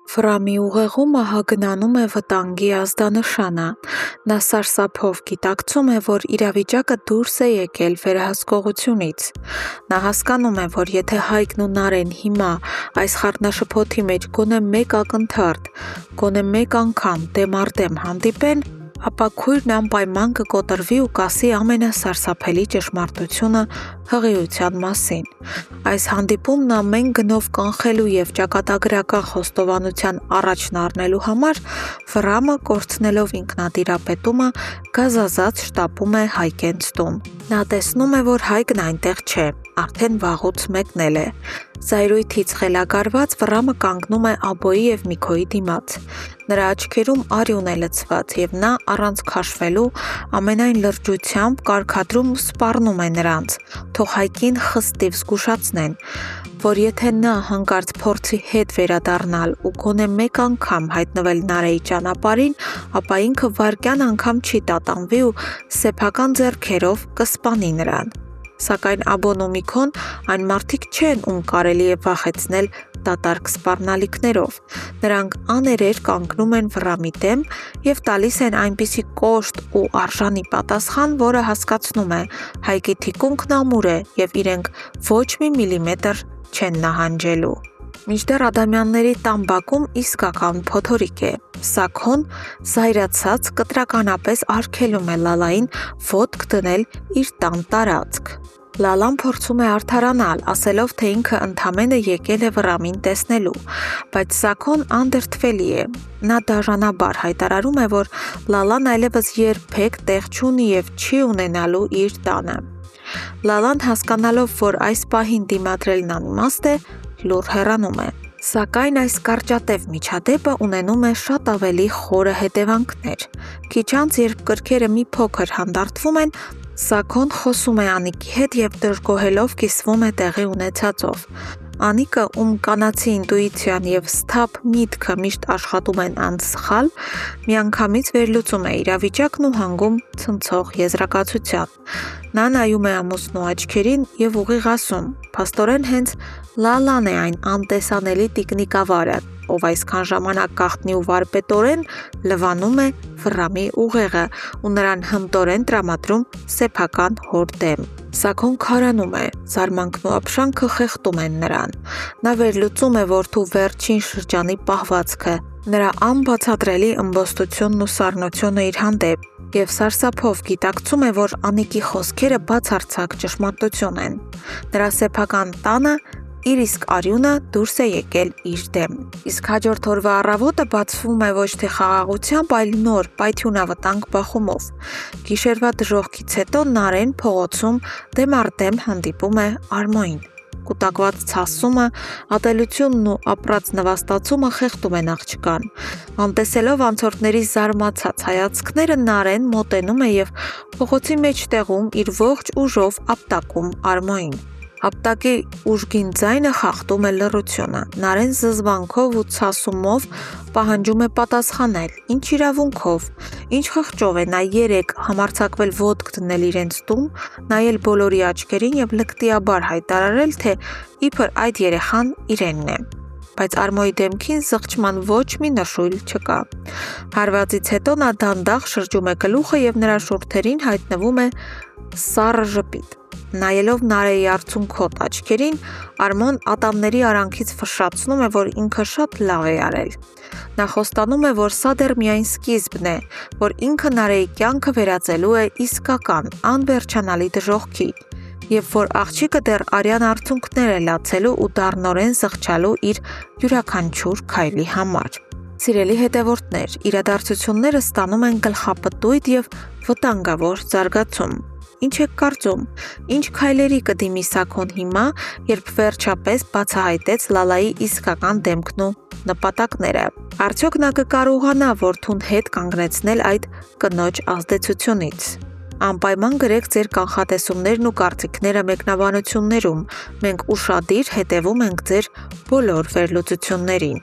Վրամի ուղեղումը հագնանում է վտանգի ազդանշանը, նա սարսափով գիտակցում է, որ իրավիճակը դուրս է եկել վերահսկողությունից, նա հասկանում է, որ եթե Հայկն ու Նարեն հիմա այս խառնաշփոթի մեջ գոնե մեկ ակնթարթ, գոնե մեկ անգամ դեմ առ դեմ հանդիպեն, ապա քույրն անպայման կկոտրվի ու կասի ամենասարսափելի ճշմարտությունը հղիության մասին։ Այս հանդիպումն ամեն գնով կանխելու և ճակատագրական խոստովանության առաջն առնելու համար Վրամը, կորցնելով ինքնատիրապետումը, գազազած շտապում է Հայկենց տուն։ Նա տեսնում է, որ Հայկն այնտեղ չէ, արդեն վաղուց մեկնել է։ Զայրույթից խելագարված Վրամը կանգնում է Աբոյի և Միքոյի դիմաց։ Նրա աչքերում արյուն է լցված և նա առանց քաշվելու ամենայն լրջությամբ կարգադրում ու սպառնում է նրանց, թող Հայկին խստիվ զգուշացնեն, որ եթե նա հանկարծ փորձի հետ վերադառնալ ու գոնե մեկ անգամ հայտնվել Նարեի ճանապարհին, ապա ինքը վայրկյան անգամ չի տատանվի ու սեփական ձեռքերով կսպանի նրան։ Սակայն Աբոն ու Միքոն այն մարդիկ չեն, ում կարելի է վախեցնել դատարկ սպառնալիքներով։ Նրանք աներեր կանգնում են Վրամի դեմ և տալիս են այնպիսի կոշտ ու արժանի պատասխան, որը հասկացնում է Հայկի թիկունքն ամուր է և իրենք ոչ մի միլիմետր չեն նահանջելու։ Մինչդեռ Ադամյանների տան բակում իսկական փոթորիկ է։ Սաքոն զայրացած կտրականապես արգելում է Լալային ոտք դնել իր տան տարածք։ Լալան փորձում է արդարանալ, ասելով, թե ինքը ընդամենը եկել է Վրամին տեսնելու, բայց Սաքոն անդրդվելի է։ Նա դաժանաբար հայտարարում է, որ Լալան այլևս երբեք տեղ չունի և չի ունենալու իր տանը։ Լալան, հասկանալով, որ այս պահին դիմադրելն անիմաստ է, լուռ հեռանում է։ Սակայն այս կարճատև միջադեպը ունենում է շատ ավելի խորը հետևանքներ։ Քիչ անց, երբ կրքերը մի փոքր հանդարտվում են, Սաքոն խոսում է Անիկի հետ և դժգոհելով կիսվում է տեղի ունեցածով։ Անիկը, ում կանացի ինտուիցիան և սթափ միտքը միշտ աշխատում են անսխալ, միանգամից վերլուծում է իրավիճակն ու հանգում ցնցող եզրակացության։ Նա նայում է ամուսնու աչքերին և ուղիղ ասում. փաստորեն հենց Լալան է այն անտեսանելի տիկնիկավարը, ով այսքան ժամանակ գաղտնի ու վարպետորեն լվանում է Վրամի ուղեղը ու նրան հմտորեն տրամադրում սեփական հոր դեմ։ Սաքոն քարանում է, զարմանքն ու ապշանքը խեղդում են նրան։ Նա վերլուծում է որդու վերջին շրջանի պահվածքը, նրա անբացատրելի ըմբոստությունն ու սառնությունը իր հանդեպ և սարսափով գիտակցում է, որ Անիկի խոսքերը բացարձակ ճշմարտություն են։ Նրա սեփական տանը իր իսկ արյունը դուրս է եկել իր դեմ։ Իսկ հաջորդ օրվա առավոտը բացվում է ոչ թե խաղաղությամբ, այլ նոր պայթյունավտանգ բախումով։ Գիշերվա դժոխքից հետո Նարեն փողոցում դեմ առ դեմ հանդիպում է Արմոյին։ Կուտակված ցասումը, ատելությունն ու ապրած նվաստացումը խեղդում են աղջկան։ Անտեսելով անցորդների զարմացած հայացքները, Նարեն մոտենում է և փողոցի մեջտեղում իր ողջ ուժով ապտակում Արմոյին։ Ապտակի ուժգին ձայնը խախտում է լռությունը։ Նարեն զզվանքով ու ցասումով պահանջում է պատասխանել։ Ինչ իրավունքով, ինչ խղճով է նա երեկ համարձակվել ոտք դնել իրենց տուն, նայել բոլորի աչքերին և լկտիաբար հայտարարել, թե իբր այդ երեխան իրենն է։ Բայց Արմոյի դեմքին զղջման ոչ մի նշույլ չկա։ Հարվածից հետո նա դանդաղ շրջում է գլուխը և նրա շուրթերին հայտնվում է սառը ժպիտ։ Նայելով Նարեի արցունքոտ աչքերին, Արմոն ատամների արանքից ֆշշացնում է, որ ինքը շատ լավ է արել։ Նա խոստանում է, որ սա դեռ միայն սկիզբն է, որ ինքը Նարեի կյանքը վերածելու է իսկական, անվերջանալի դժոխքի, և որ աղջիկը դեռ արյան արցունքներ է լացելու ու դառնորեն զղջալու իր յուրաքանչյուր քայլի համար։ Սիրելի հետևորդներ, իրադարձությունները ստանում են գլխապտույտ և վտանգավոր զարգացում։ Ինչ եք կարծում, ինչ քայլերի կդիմի Սաքոն հիմա, երբ վերջապես բացահայտեց Լալայի իսկական դեմքն ու նպատակները։ Արդյոք նա կկարողանա որդուն հետ կանգնեցնել այդ կնոջ ազդեցությունից։ Անպայման գրեք ձեր կանխատեսումներն ու կարծիքները մեկնաբանություններում։ Մենք ուշադիր հետևում ենք ձեր բոլոր վերլուծություններին։